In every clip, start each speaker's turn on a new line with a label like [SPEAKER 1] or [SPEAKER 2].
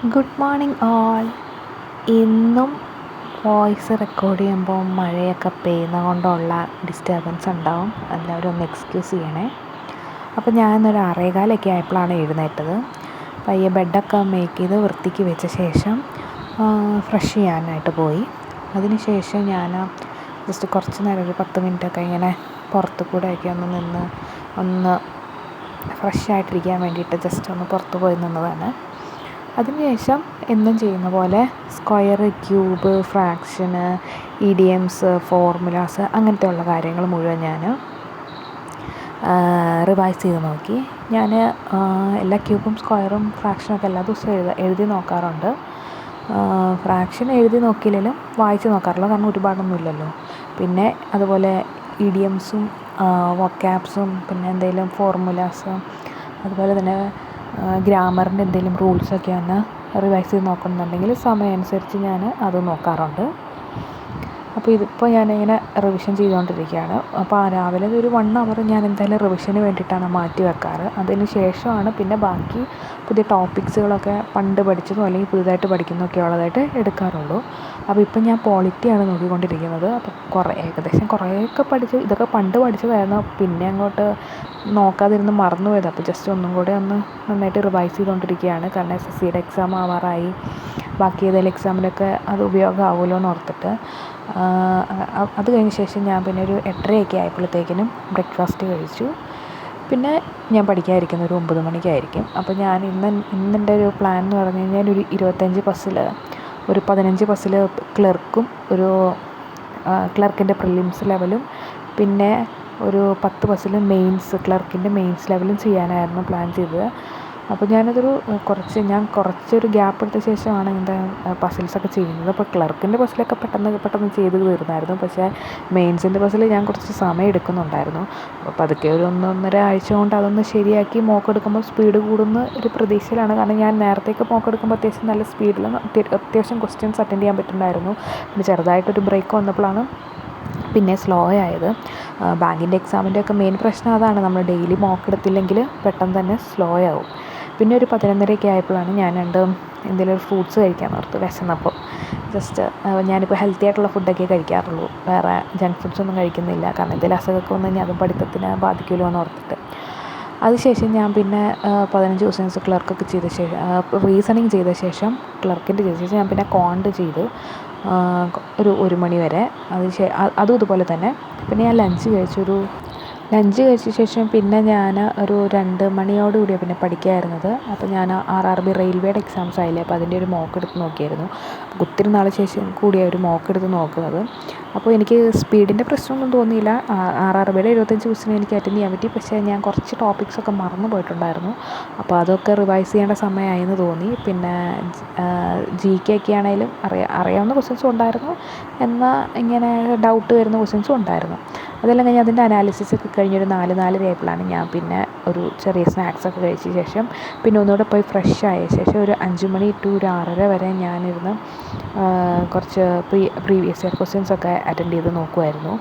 [SPEAKER 1] Good morning all. ഇന്നും voice record ചെയ്യുമ്പോൾ മഴയൊക്കെ പെയ്യുന്നത് കൊണ്ടുള്ള ഡിസ്റ്റർബൻസ് ഉണ്ടാവും, എല്ലാവരും ഒന്ന് എക്സ്ക്യൂസ് ചെയ്യണേ. അപ്പോൾ ഞാനൊരു 6:15 ആയപ്പോഴാണ് എഴുന്നേറ്റത്. പയ്യെ ബെഡൊക്കെ മേക്ക് ചെയ്ത് വൃത്തിക്ക് വെച്ച ശേഷം ഫ്രഷ് ചെയ്യാനായിട്ട് പോയി. അതിന് ശേഷം ഞാൻ ജസ്റ്റ് കുറച്ച് നേരം ഒരു 10 മിനിറ്റൊക്കെ ഇങ്ങനെ പുറത്ത് കൂടെയൊക്കെ ഒന്ന് ഫ്രഷ് ആയിട്ടിരിക്കാൻ വേണ്ടിയിട്ട് ജസ്റ്റ് ഒന്ന് പുറത്ത് പോയി നിന്നതാണ്. അതിനുശേഷം എന്നും ചെയ്യുന്ന പോലെ സ്ക്വയർ, ക്യൂബ്, ഫ്രാക്ഷന്, ഇഡിയംസ്, ഫോർമുലാസ് അങ്ങനത്തെ ഉള്ള കാര്യങ്ങൾ മുഴുവൻ ഞാൻ റിവൈസ് ചെയ്ത് നോക്കി. ഞാൻ എല്ലാ ക്യൂബും സ്ക്വയറും ഫ്രാക്ഷനൊക്കെ എല്ലാ ദിവസവും എഴുതി നോക്കാറുണ്ട്. ഫ്രാക്ഷൻ എഴുതി നോക്കിയില്ലെങ്കിലും വായിച്ച് നോക്കാറുള്ളൂ, കാരണം ഒരുപാടൊന്നും ഇല്ലല്ലോ. പിന്നെ അതുപോലെ ഇഡിയംസും വൊക്കാബ്സും പിന്നെ എന്തെങ്കിലും ഫോർമുലാസും അതുപോലെ തന്നെ ഗ്രാമറിൻ്റെ എന്തെങ്കിലും റൂൾസൊക്കെ ഒന്ന് റിവൈസ് ചെയ്ത് നോക്കുന്നുണ്ടെങ്കിൽ സമയം അനുസരിച്ച് ഞാൻ അത് നോക്കാറുണ്ട്. അപ്പോൾ ഇതിപ്പോൾ ഞാനിങ്ങനെ റിവിഷൻ ചെയ്തുകൊണ്ടിരിക്കുകയാണ്. അപ്പോൾ രാവിലെ ഒരു 1 hour ഞാൻ എന്തായാലും റിവിഷന് വേണ്ടിയിട്ടാണ് മാറ്റി വെക്കാറ്. അതിന് ശേഷമാണ് പിന്നെ ബാക്കി പുതിയ ടോപ്പിക്സുകളൊക്കെ പണ്ട് പഠിച്ചതോ അല്ലെങ്കിൽ പുതുതായിട്ട് പഠിക്കുന്നതൊക്കെ ഉള്ളതായിട്ട് എടുക്കാറുള്ളൂ. അപ്പോൾ ഇപ്പം ഞാൻ പോളിറ്റിയാണ് നോക്കിക്കൊണ്ടിരിക്കുന്നത്. അപ്പോൾ ഏകദേശം കുറേയൊക്കെ ഇതൊക്കെ പണ്ട് പഠിച്ചതായിരുന്നു, പിന്നെ അങ്ങോട്ട് നോക്കാതിരുന്ന് മറന്നുപോയത്. അപ്പോൾ ജസ്റ്റ് ഒന്നും കൂടെ ഒന്ന് നന്നായിട്ട് റിവൈസ് ചെയ്തുകൊണ്ടിരിക്കുകയാണ്, കാരണം SSCയുടെ എക്സാം ആവാറായി. ബാക്കി ഏതെങ്കിലും എക്സാമിനൊക്കെ അത് ഉപയോഗമാവുമല്ലോ എന്ന് ഓർത്തിട്ട്. അത് കഴിഞ്ഞ ശേഷം ഞാൻ പിന്നെ ഒരു 8:30 ആയപ്പോഴത്തേക്കിനും ബ്രേക്ക്ഫാസ്റ്റ് കഴിച്ചു. പിന്നെ ഞാൻ പഠിക്കാതിരിക്കുന്നത് ഒരു 9 മണിക്കായിരിക്കും. അപ്പോൾ ഞാൻ ഇന്നെൻ്റെ ഒരു പ്ലാൻ എന്ന് പറഞ്ഞു കഴിഞ്ഞാൽ ഒരു 25 പസിൽ, ഒരു 15 പസിൽ ക്ലർക്കും, ഒരു ക്ലർക്കിൻ്റെ പ്രിലിംസ് ലെവലും, പിന്നെ ഒരു 10 പസിൽ ക്ലർക്കിൻ്റെ മെയിൻസ് ലെവലും ചെയ്യാനായിരുന്നു പ്ലാൻ ചെയ്തത്. അപ്പോൾ കുറച്ചൊരു ഗ്യാപ്പ് എടുത്ത ശേഷമാണ് ഇതിൻ്റെ പസിൽസൊക്കെ ചെയ്യുന്നത്. അപ്പോൾ ക്ലർക്കിൻ്റെ പസിലൊക്കെ പെട്ടെന്ന് ചെയ്ത് തീർന്നായിരുന്നു. പക്ഷേ മെയിൻസിൻ്റെ പസിൽ ഞാൻ കുറച്ച് സമയം എടുക്കുന്നുണ്ടായിരുന്നു. അപ്പോൾ അതൊക്കെ ഒരു 1-1.5 ആഴ്ച കൊണ്ട് അതൊന്ന് ശരിയാക്കി മോക്കെടുക്കുമ്പോൾ സ്പീഡ് കൂടുന്ന ഒരു പ്രതീക്ഷയിലാണ്. കാരണം ഞാൻ നേരത്തേക്ക് മോക്കെടുക്കുമ്പോൾ അത്യാവശ്യം നല്ല സ്പീഡിൽ അത്യാവശ്യം ക്വസ്റ്റ്യൻസ് അറ്റൻഡ് ചെയ്യാൻ പറ്റുന്നുണ്ടായിരുന്നു. പിന്നെ ചെറുതായിട്ടൊരു ബ്രേക്ക് വന്നപ്പോഴാണ് പിന്നെ സ്ലോ ആയത്. ബാങ്കിൻ്റെ എക്സാമിൻ്റെ ഒക്കെ മെയിൻ പ്രശ്നം അതാണ്, നമ്മൾ ഡെയിലി മോക്കെടുത്തില്ലെങ്കിൽ പെട്ടെന്ന് തന്നെ സ്ലോ ആവും. പിന്നെ ഒരു 11:30 ആയപ്പോഴാണ് ഞാൻ എന്തെങ്കിലും ഒരു ഫ്രൂട്ട്സ് കഴിക്കാൻ ഓർത്ത് വിശന്നപ്പോൾ. ജസ്റ്റ് ഞാനിപ്പോൾ ഹെൽത്തി ആയിട്ടുള്ള ഫുഡൊക്കെ കഴിക്കാറുള്ളൂ, വേറെ ജങ്ക് ഫുഡ്സൊന്നും കഴിക്കുന്നില്ല, കാരണം എന്തെങ്കിലും അസുഖമൊക്കെ വന്നു കഴിഞ്ഞാൽ അതും പഠിത്തത്തിന് ബാധിക്കുമല്ലോ എന്ന് ഓർത്തിട്ട്. അതിനുശേഷം ഞാൻ പിന്നെ 15 ക്വസ്റ്റ്യൻസ് ക്ലർക്കൊക്കെ ചെയ്ത ശേഷം റീസണിങ് ചെയ്ത ശേഷം ക്ലർക്കിൻ്റെ ചെയ്ത ശേഷം ഞാൻ പിന്നെ കോണ്ട് ചെയ്തു ഒരു 1 മണി വരെ. അതും ഇതുപോലെ തന്നെ. പിന്നെ ഞാൻ ലഞ്ച് കഴിച്ച ശേഷം പിന്നെ ഞാൻ ഒരു 2 മണിയോടുകൂടിയാണ് പിന്നെ പഠിക്കായിരുന്നത്. അപ്പോൾ ഞാൻ RRB റെയിൽവേയുടെ എക്സാംസ് ആയില്ലേ, അപ്പോൾ അതിൻ്റെ ഒരു മോക്ക് എടുത്ത് നോക്കിയായിരുന്നു. ഒത്തിരി നാളെ ശേഷം കൂടിയാണ് ഒരു മോക്ക് എടുത്ത് നോക്കുന്നത്. അപ്പോൾ എനിക്ക് സ്പീഡിൻ്റെ പ്രശ്നമൊന്നും തോന്നിയില്ല. RRBയുടെ 25 ക്വസ്റ്റ്യൻ എനിക്ക് അറ്റൻഡ് ചെയ്യാൻ പറ്റി. പക്ഷേ ഞാൻ കുറച്ച് ടോപ്പിക്സൊക്കെ മറന്നു പോയിട്ടുണ്ടായിരുന്നു. അപ്പോൾ അതൊക്കെ റിവൈസ് ചെയ്യേണ്ട സമയമായെന്ന് തോന്നി. പിന്നെ GK ഒക്കെ ആണെങ്കിലും അറിയാവുന്ന ക്വസ്റ്റ്യൻസും ഉണ്ടായിരുന്നു, എന്നാൽ ഇങ്ങനെ ഡൗട്ട് വരുന്ന ക്വസ്റ്റ്യൻസും ഉണ്ടായിരുന്നു. അതെല്ലാം കഴിഞ്ഞ് അതിൻ്റെ അനാലിസിസ് ഒക്കെ കഴിഞ്ഞൊരു 4-4:30 ആയപ്പോഴാണ് ഞാൻ പിന്നെ ഒരു ചെറിയ സ്നാക്സൊക്കെ കഴിച്ച ശേഷം പിന്നെ ഒന്നുകൂടെ പോയി ഫ്രഷ് ആയ ശേഷം ഒരു 5 മണി ടു ഒരു 6:30 വരെ ഞാനിരുന്ന് കുറച്ച് പ്രീവിയസ് ഇയർ ക്വസ്റ്റ്യൻസൊക്കെ അറ്റൻഡ് ചെയ്ത് നോക്കുമായിരുന്നു.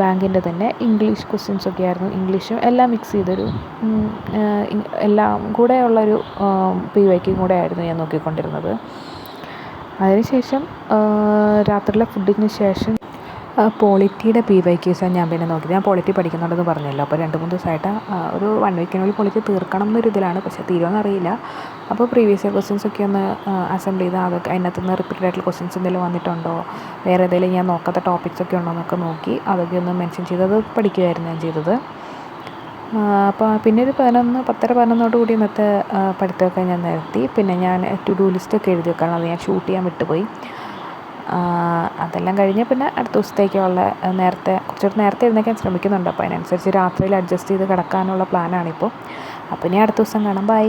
[SPEAKER 1] ബാങ്കിൻ്റെ തന്നെ ഇംഗ്ലീഷ് ക്വസ്റ്റ്യൻസൊക്കെ ആയിരുന്നു, ഇംഗ്ലീഷും എല്ലാം മിക്സ് ചെയ്തൊരു എല്ലാം കൂടെ ഉള്ളൊരു PYQ കൂടെ ആയിരുന്നു ഞാൻ നോക്കിക്കൊണ്ടിരുന്നത്. അതിനുശേഷം രാത്രിയിലെ ഫുഡിന് ശേഷം പോളിറ്റിയുടെ PYQസാണ് ഞാൻ പിന്നെ നോക്കിയത്. ഞാൻ പോളിറ്റി പഠിക്കുന്നുണ്ടെന്ന് പറഞ്ഞല്ലോ. അപ്പോൾ 2-3 ദിവസമായിട്ട് ഒരു 1 വീക്കിനുള്ളിൽ പോളിറ്റി തീർക്കണം എന്നൊരിതിലാണ്, പക്ഷേ തീരുമെന്ന് അറിയില്ല. അപ്പോൾ പ്രീവിയസ് ഇയർ ക്വസ്റ്റ്യൻസൊക്കെ ഒന്ന് അസംബിൾ ചെയ്ത് അതൊക്കെ അതിനകത്ത് നിന്ന് റിപ്പീറ്റഡ് ആയിട്ടുള്ള ക്വസ്റ്റ്യൻസ് എന്തെങ്കിലും വന്നിട്ടുണ്ടോ, വേറെ ഏതെങ്കിലും ഞാൻ നോക്കാത്ത ടോപ്പിക്സൊക്കെ ഉണ്ടോ എന്നൊക്കെ നോക്കി അതൊക്കെ ഒന്ന് മെൻഷൻ ചെയ്തത് പഠിക്കുകയായിരുന്നു ഞാൻ ചെയ്തത്. അപ്പോൾ പിന്നെ ഒരു 10-11 കൂടി ഇന്നത്തെ പഠിത്തമൊക്കെ ഞാൻ നിർത്തി. പിന്നെ ഞാൻ ടു ഡു ലിസ്റ്റൊക്കെ എഴുതി വെക്കണം, അത് ഞാൻ ഷൂട്ട് ചെയ്യാൻ വിട്ടുപോയി. അതെല്ലാം കഴിഞ്ഞ് പിന്നെ അടുത്ത ദിവസത്തേക്കുള്ള കുറച്ചുകൂടി നേരത്തെ എഴുന്നേൽക്കാൻ ശ്രമിക്കുന്നുണ്ട്. അപ്പോൾ അതിനനുസരിച്ച് രാത്രിയിൽ അഡ്ജസ്റ്റ് ചെയ്ത് കിടക്കാനുള്ള പ്ലാനാണിപ്പോൾ. അപ്പോൾ ഇനി അടുത്ത ദിവസം കാണാം. ബൈ.